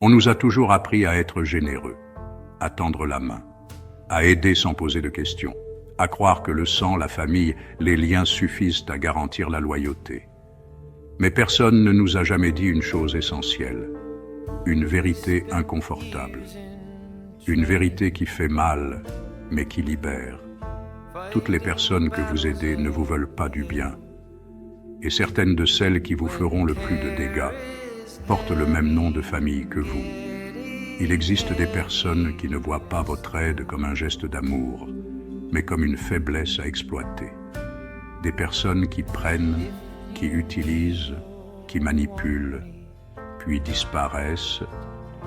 On nous a toujours appris à être généreux, à tendre la main, à aider sans poser de questions, à croire que le sang, la famille, les liens suffisent à garantir la loyauté. Mais personne ne nous a jamais dit une chose essentielle, une vérité inconfortable, une vérité qui fait mal, mais qui libère. Toutes les personnes que vous aidez ne vous veulent pas du bien, et certaines de celles qui vous feront le plus de dégâts portent le même nom de famille que vous. Il existe des personnes qui ne voient pas votre aide comme un geste d'amour, mais comme une faiblesse à exploiter. Des personnes qui prennent, qui utilisent, qui manipulent, puis disparaissent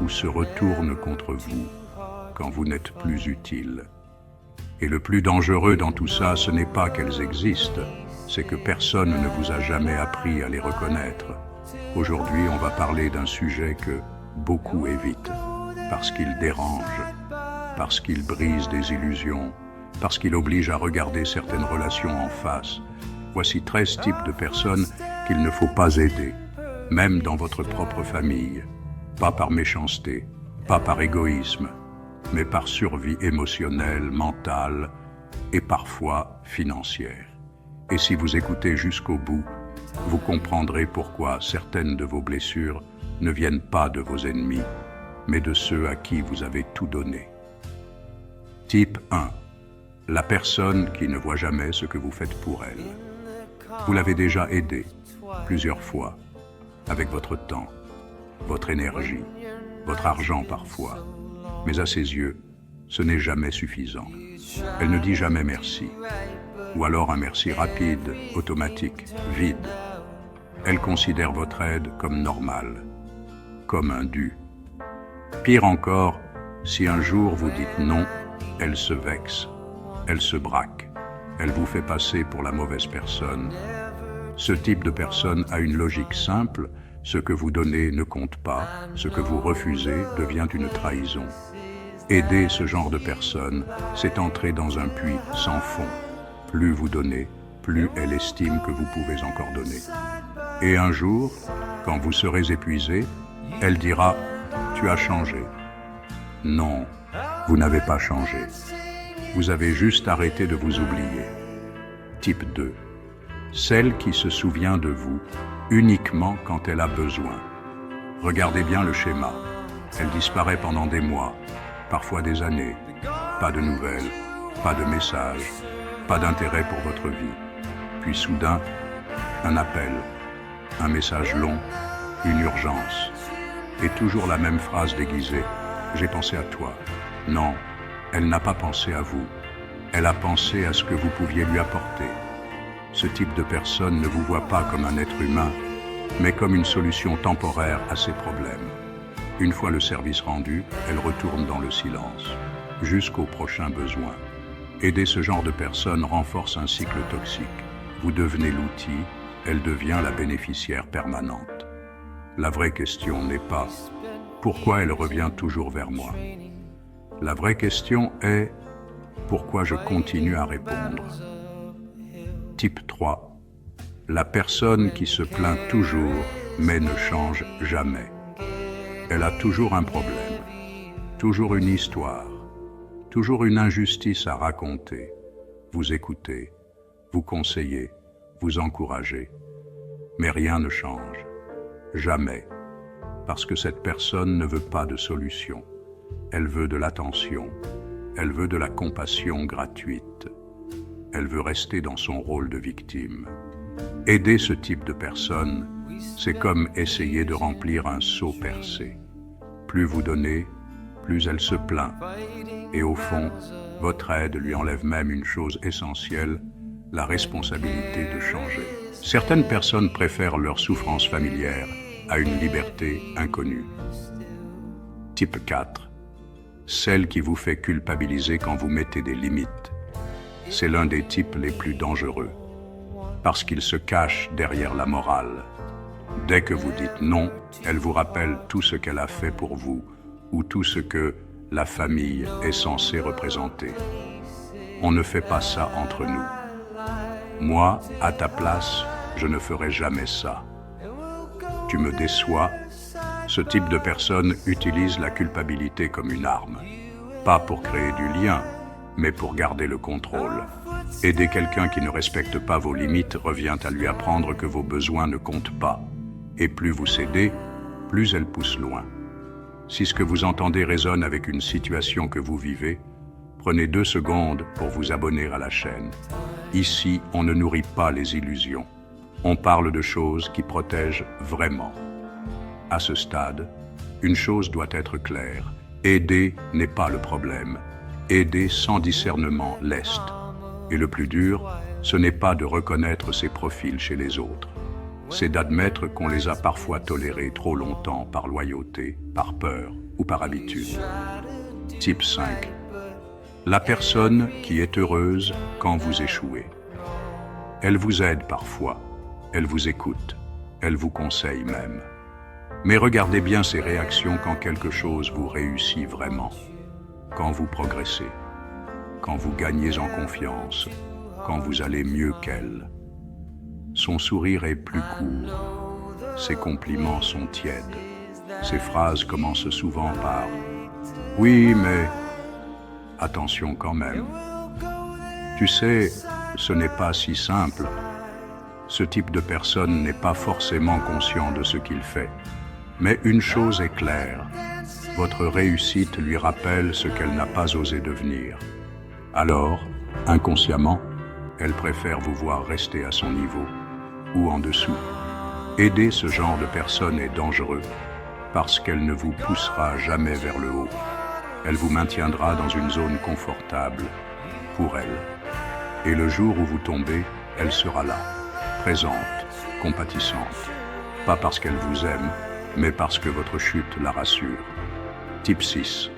ou se retournent contre vous quand vous n'êtes plus utile. Et le plus dangereux dans tout ça, ce n'est pas qu'elles existent, c'est que personne ne vous a jamais appris à les reconnaître. Aujourd'hui, on va parler d'un sujet que beaucoup évitent, parce qu'il dérange, parce qu'il brise des illusions, parce qu'il oblige à regarder certaines relations en face. Voici 13 types de personnes qu'il ne faut pas aider, même dans votre propre famille. Pas par méchanceté, pas par égoïsme, mais par survie émotionnelle, mentale et parfois financière. Et si vous écoutez jusqu'au bout, vous comprendrez pourquoi certaines de vos blessures ne viennent pas de vos ennemis, mais de ceux à qui vous avez tout donné. Type 1. La personne qui ne voit jamais ce que vous faites pour elle. Vous l'avez déjà aidée, plusieurs fois, avec votre temps, votre énergie, votre argent parfois, mais à ses yeux, ce n'est jamais suffisant. Elle ne dit jamais merci, ou alors un merci rapide, automatique, vide. Elle considère votre aide comme normale, comme un dû. Pire encore, si un jour vous dites non, elle se vexe, elle se braque, elle vous fait passer pour la mauvaise personne. Ce type de personne a une logique simple, ce que vous donnez ne compte pas, ce que vous refusez devient une trahison. Aider ce genre de personne, c'est entrer dans un puits sans fond. Plus vous donnez, plus elle estime que vous pouvez encore donner. Et un jour, quand vous serez épuisé, elle dira « Tu as changé ». Non, vous n'avez pas changé. Vous avez juste arrêté de vous oublier. Type 2. Celle qui se souvient de vous uniquement quand elle a besoin. Regardez bien le schéma. Elle disparaît pendant des mois, parfois des années. Pas de nouvelles, pas de messages, pas d'intérêt pour votre vie. Puis soudain, un appel, un message long, une urgence. Et toujours la même phrase déguisée. J'ai pensé à toi. Non, elle n'a pas pensé à vous. Elle a pensé à ce que vous pouviez lui apporter. Ce type de personne ne vous voit pas comme un être humain, mais comme une solution temporaire à ses problèmes. Une fois le service rendu, elle retourne dans le silence, jusqu'au prochain besoin. Aider ce genre de personne renforce un cycle toxique. Vous devenez l'outil, elle devient la bénéficiaire permanente. La vraie question n'est pas « Pourquoi elle revient toujours vers moi ?» La vraie question est « Pourquoi je continue à répondre ?» Type 3. La personne qui se plaint toujours, mais ne change jamais. Elle a toujours un problème, toujours une histoire, toujours une injustice à raconter. Vous écoutez, vous conseillez, vous encouragez. Mais rien ne change. Jamais. Parce que cette personne ne veut pas de solution. Elle veut de l'attention. Elle veut de la compassion gratuite. Elle veut rester dans son rôle de victime. Aider ce type de personne, c'est comme essayer de remplir un seau percé. Plus vous donnez, plus elle se plaint. Et au fond, votre aide lui enlève même une chose essentielle, la responsabilité de changer. Certaines personnes préfèrent leur souffrance familière à une liberté inconnue. Type 4. Celle qui vous fait culpabiliser quand vous mettez des limites. C'est l'un des types les plus dangereux, parce qu'il se cache derrière la morale. Dès que vous dites non, elle vous rappelle tout ce qu'elle a fait pour vous, ou tout ce que la famille est censée représenter. On ne fait pas ça entre nous. Moi, à ta place, je ne ferai jamais ça. Tu me déçois, ce Ce type de personne utilise la culpabilité comme une arme. Pas pour créer du lien, mais pour garder le contrôle. Aider quelqu'un qui ne respecte pas vos limites revient à lui apprendre que vos besoins ne comptent pas. Et plus vous cédez, plus elle pousse loin. Si ce que vous entendez résonne avec une situation que vous vivez, prenez 2 secondes pour vous abonner à la chaîne. Ici, on ne nourrit pas les illusions. On parle de choses qui protègent vraiment. À ce stade, une chose doit être claire. Aider n'est pas le problème. Aider sans discernement l'est. Et le plus dur, ce n'est pas de reconnaître ses profils chez les autres. C'est d'admettre qu'on les a parfois tolérés trop longtemps par loyauté, par peur ou par habitude. Type 5. La personne qui est heureuse quand vous échouez. Elle vous aide parfois, elle vous écoute, elle vous conseille même. Mais regardez bien ses réactions quand quelque chose vous réussit vraiment, quand vous progressez, quand vous gagnez en confiance, quand vous allez mieux qu'elle. Son sourire est plus court, ses compliments sont tièdes, ses phrases commencent souvent par « Oui, mais… » Attention quand même. Tu sais, ce n'est pas si simple. Ce type de personne n'est pas forcément conscient de ce qu'il fait. Mais une chose est claire, votre réussite lui rappelle ce qu'elle n'a pas osé devenir. Alors, inconsciemment, elle préfère vous voir rester à son niveau ou en dessous. Aider ce genre de personne est dangereux parce qu'elle ne vous poussera jamais vers le haut. Elle vous maintiendra dans une zone confortable pour elle. Et le jour où vous tombez, elle sera là, présente, compatissante. Pas parce qu'elle vous aime, mais parce que votre chute la rassure. Type 6.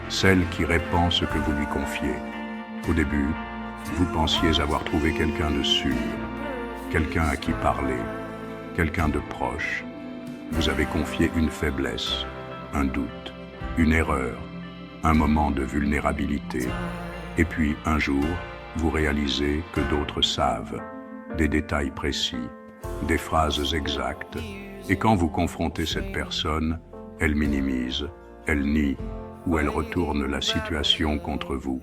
Celle qui répand ce que vous lui confiez. Au début, vous pensiez avoir trouvé quelqu'un de sûr, quelqu'un à qui parler, quelqu'un de proche. Vous avez confié une faiblesse, un doute, une erreur, un moment de vulnérabilité. Et puis, un jour, vous réalisez que d'autres savent, des détails précis, des phrases exactes. Et quand vous confrontez cette personne, elle minimise, elle nie, ou elle retourne la situation contre vous.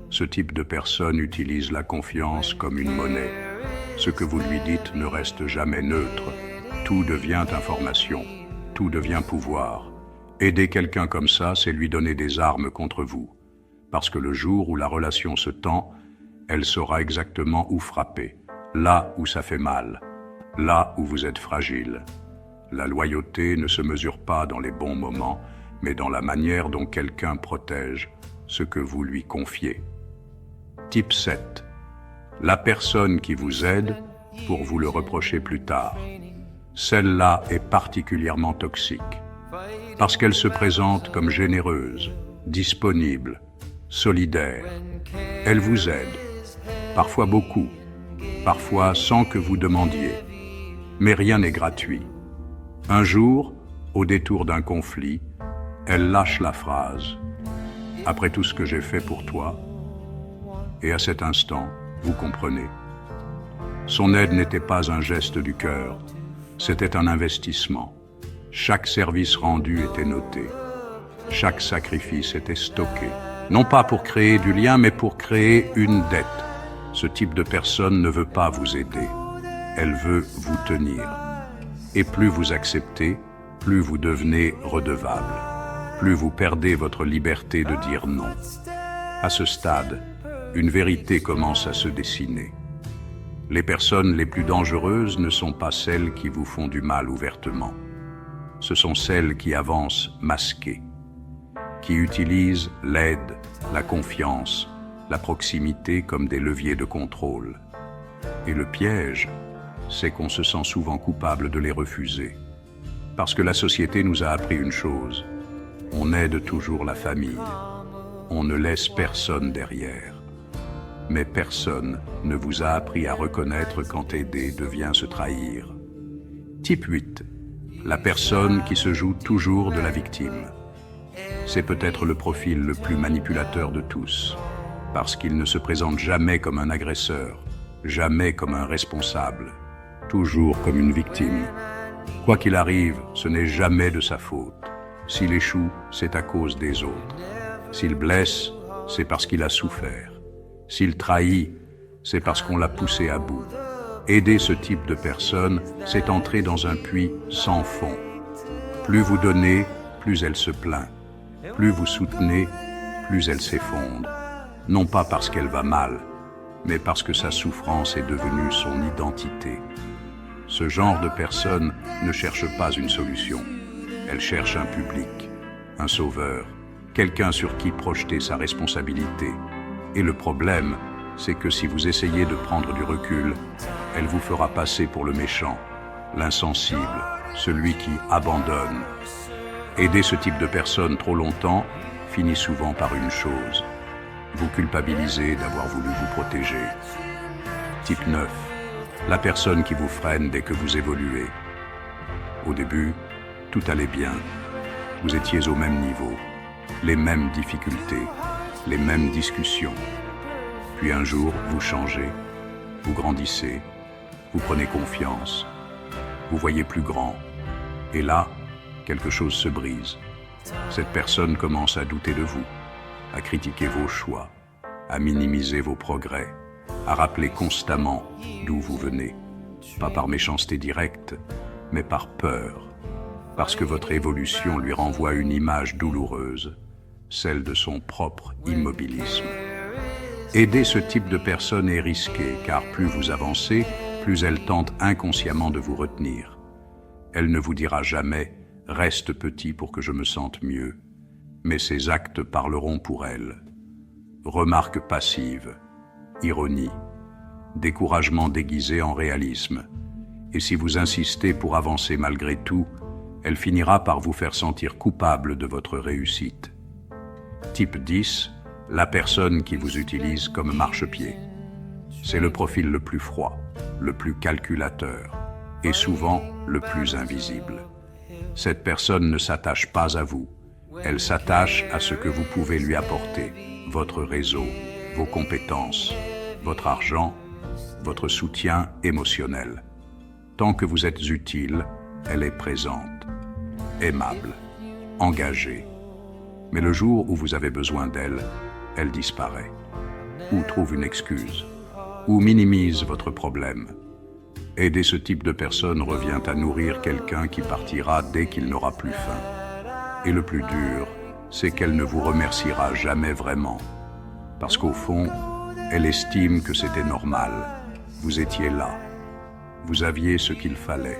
Ce type de personne utilise la confiance comme une monnaie. Ce que vous lui dites ne reste jamais neutre. Tout devient information, tout devient pouvoir. Aider quelqu'un comme ça, c'est lui donner des armes contre vous. Parce que le jour où la relation se tend, elle saura exactement où frapper, là où ça fait mal, là où vous êtes fragile. La loyauté ne se mesure pas dans les bons moments, mais dans la manière dont quelqu'un protège ce que vous lui confiez. Type 7. La personne qui vous aide pour vous le reprocher plus tard. Celle-là est particulièrement toxique, parce qu'elle se présente comme généreuse, disponible, solidaire. Elle vous aide, parfois beaucoup, parfois sans que vous demandiez. Mais rien n'est gratuit. Un jour, au détour d'un conflit, elle lâche la phrase « Après tout ce que j'ai fait pour toi », et à cet instant, vous comprenez. Son aide n'était pas un geste du cœur, c'était un investissement. Chaque service rendu était noté. Chaque sacrifice était stocké. Non pas pour créer du lien, mais pour créer une dette. Ce type de personne ne veut pas vous aider. Elle veut vous tenir. Et plus vous acceptez, plus vous devenez redevable. Plus vous perdez votre liberté de dire non. À ce stade, une vérité commence à se dessiner. Les personnes les plus dangereuses ne sont pas celles qui vous font du mal ouvertement. Ce sont celles qui avancent masquées, qui utilisent l'aide, la confiance, la proximité comme des leviers de contrôle. Et le piège, c'est qu'on se sent souvent coupable de les refuser. Parce que la société nous a appris une chose, on aide toujours la famille, on ne laisse personne derrière. Mais personne ne vous a appris à reconnaître quand aider devient se trahir. Type 8. La personne qui se joue toujours de la victime. C'est peut-être le profil le plus manipulateur de tous, parce qu'il ne se présente jamais comme un agresseur, jamais comme un responsable, toujours comme une victime. Quoi qu'il arrive, ce n'est jamais de sa faute. S'il échoue, c'est à cause des autres. S'il blesse, c'est parce qu'il a souffert. S'il trahit, c'est parce qu'on l'a poussé à bout. Aider ce type de personne, c'est entrer dans un puits sans fond. Plus vous donnez, plus elle se plaint. Plus vous soutenez, plus elle s'effondre. Non pas parce qu'elle va mal, mais parce que sa souffrance est devenue son identité. Ce genre de personne ne cherche pas une solution. Elle cherche un public, un sauveur, quelqu'un sur qui projeter sa responsabilité. Et le problème, c'est que si vous essayez de prendre du recul, elle vous fera passer pour le méchant, l'insensible, celui qui abandonne. Aider ce type de personne trop longtemps finit souvent par une chose: vous culpabilisez d'avoir voulu vous protéger. Type 9. La personne qui vous freine dès que vous évoluez. Au début, tout allait bien. Vous étiez au même niveau, les mêmes difficultés, les mêmes discussions. Puis un jour, vous changez, vous grandissez, vous prenez confiance, vous voyez plus grand. Et là, quelque chose se brise. Cette personne commence à douter de vous, à critiquer vos choix, à minimiser vos progrès, à rappeler constamment d'où vous venez. Pas par méchanceté directe, mais par peur. Parce que votre évolution lui renvoie une image douloureuse, celle de son propre immobilisme. Aider ce type de personne est risqué, car plus vous avancez, plus elle tente inconsciemment de vous retenir. Elle ne vous dira jamais « reste petit pour que je me sente mieux », mais ses actes parleront pour elle. Remarques passives, ironie, découragement déguisé en réalisme. Et si vous insistez pour avancer malgré tout, elle finira par vous faire sentir coupable de votre réussite. Type 10, la personne qui vous utilise comme marchepied. C'est le profil le plus froid, le plus calculateur et souvent le plus invisible. Cette personne ne s'attache pas à vous, elle s'attache à ce que vous pouvez lui apporter, votre réseau, vos compétences, votre argent, votre soutien émotionnel. Tant que vous êtes utile, elle est présente, aimable, engagée. Mais le jour où vous avez besoin d'elle, elle disparaît, ou trouve une excuse, ou minimise votre problème. Aider ce type de personne revient à nourrir quelqu'un qui partira dès qu'il n'aura plus faim. Et le plus dur, c'est qu'elle ne vous remerciera jamais vraiment. Parce qu'au fond, elle estime que c'était normal. Vous étiez là. Vous aviez ce qu'il fallait.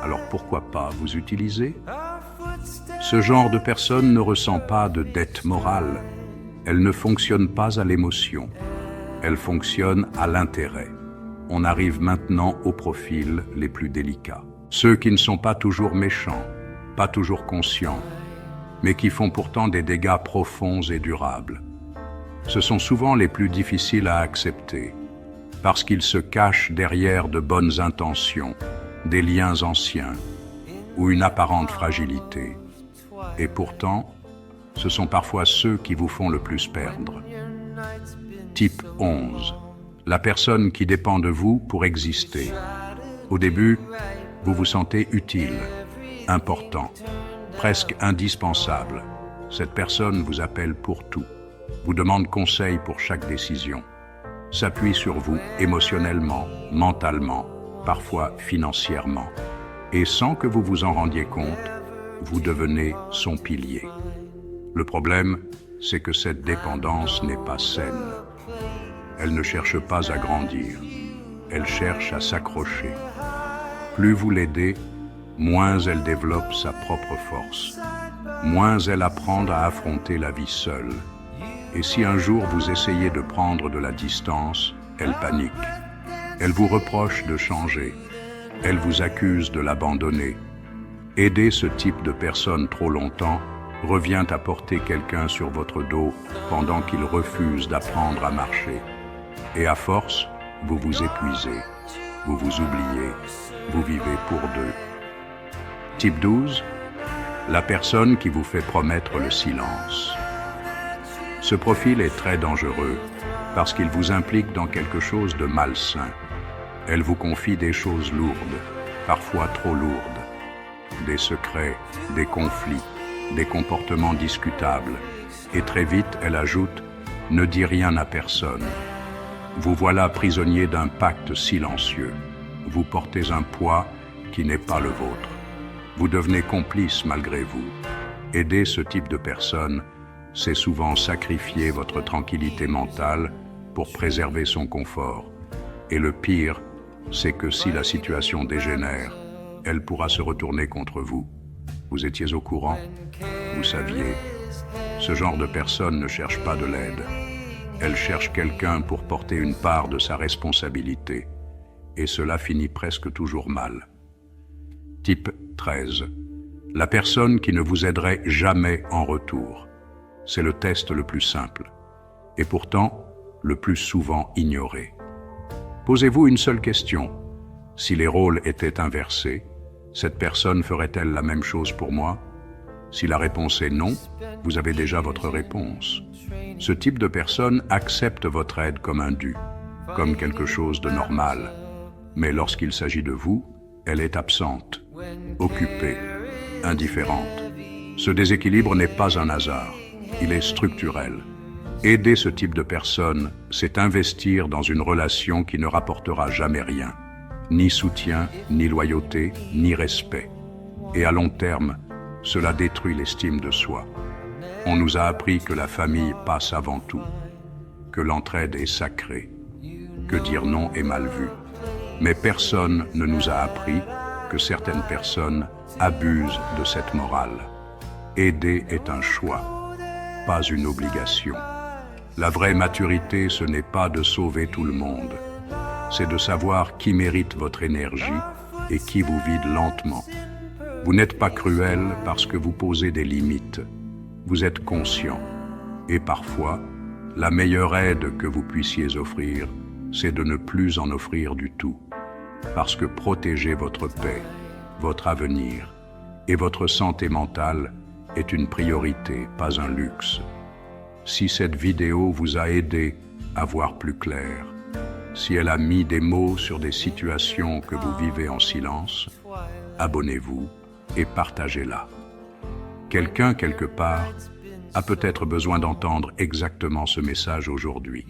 Alors pourquoi pas vous utiliser? Ce genre de personne ne ressent pas de dette morale. Elle ne fonctionne pas à l'émotion. Elle fonctionne à l'intérêt. On arrive maintenant aux profils les plus délicats. Ceux qui ne sont pas toujours méchants, pas toujours conscients, mais qui font pourtant des dégâts profonds et durables. Ce sont souvent les plus difficiles à accepter, parce qu'ils se cachent derrière de bonnes intentions, des liens anciens, ou une apparente fragilité. Et pourtant, ce sont parfois ceux qui vous font le plus perdre. Type 11. La personne qui dépend de vous pour exister. Au début, vous vous sentez utile, important, presque indispensable. Cette personne vous appelle pour tout, vous demande conseil pour chaque décision, s'appuie sur vous émotionnellement, mentalement, parfois financièrement. Et sans que vous vous en rendiez compte, vous devenez son pilier. Le problème, c'est que cette dépendance n'est pas saine. Elle ne cherche pas à grandir, elle cherche à s'accrocher. Plus vous l'aidez, moins elle développe sa propre force, moins elle apprend à affronter la vie seule. Et si un jour vous essayez de prendre de la distance, elle panique. Elle vous reproche de changer, elle vous accuse de l'abandonner. Aider ce type de personne trop longtemps revient à porter quelqu'un sur votre dos pendant qu'il refuse d'apprendre à marcher. Et à force, vous vous épuisez, vous vous oubliez, vous vivez pour deux. Type 12, la personne qui vous fait promettre le silence. Ce profil est très dangereux parce qu'il vous implique dans quelque chose de malsain. Elle vous confie des choses lourdes, parfois trop lourdes, des secrets, des conflits, des comportements discutables. Et très vite, elle ajoute « Ne dis rien à personne ». Vous voilà prisonnier d'un pacte silencieux. Vous portez un poids qui n'est pas le vôtre. Vous devenez complice malgré vous. Aider ce type de personne, c'est souvent sacrifier votre tranquillité mentale pour préserver son confort. Et le pire, c'est que si la situation dégénère, elle pourra se retourner contre vous. Vous étiez au courant? Vous saviez? Ce genre de personne ne cherche pas de l'aide. Elle cherche quelqu'un pour porter une part de sa responsabilité. Et cela finit presque toujours mal. Type 13. La personne qui ne vous aiderait jamais en retour. C'est le test le plus simple. Et pourtant, le plus souvent ignoré. Posez-vous une seule question. Si les rôles étaient inversés, cette personne ferait-elle la même chose pour moi? Si la réponse est non, vous avez déjà votre réponse. Ce type de personne accepte votre aide comme un dû, comme quelque chose de normal. Mais lorsqu'il s'agit de vous, elle est absente, occupée, indifférente. Ce déséquilibre n'est pas un hasard, il est structurel. Aider ce type de personne, c'est investir dans une relation qui ne rapportera jamais rien. Ni soutien, ni loyauté, ni respect. Et à long terme, cela détruit l'estime de soi. On nous a appris que la famille passe avant tout, que l'entraide est sacrée, que dire non est mal vu. Mais personne ne nous a appris que certaines personnes abusent de cette morale. Aider est un choix, pas une obligation. La vraie maturité, ce n'est pas de sauver tout le monde. C'est de savoir qui mérite votre énergie et qui vous vide lentement. Vous n'êtes pas cruel parce que vous posez des limites. Vous êtes conscient. Et parfois, la meilleure aide que vous puissiez offrir, c'est de ne plus en offrir du tout. Parce que protéger votre paix, votre avenir et votre santé mentale est une priorité, pas un luxe. Si cette vidéo vous a aidé à voir plus clair, si elle a mis des mots sur des situations que vous vivez en silence, abonnez-vous et partagez-la. Quelqu'un, quelque part, a peut-être besoin d'entendre exactement ce message aujourd'hui.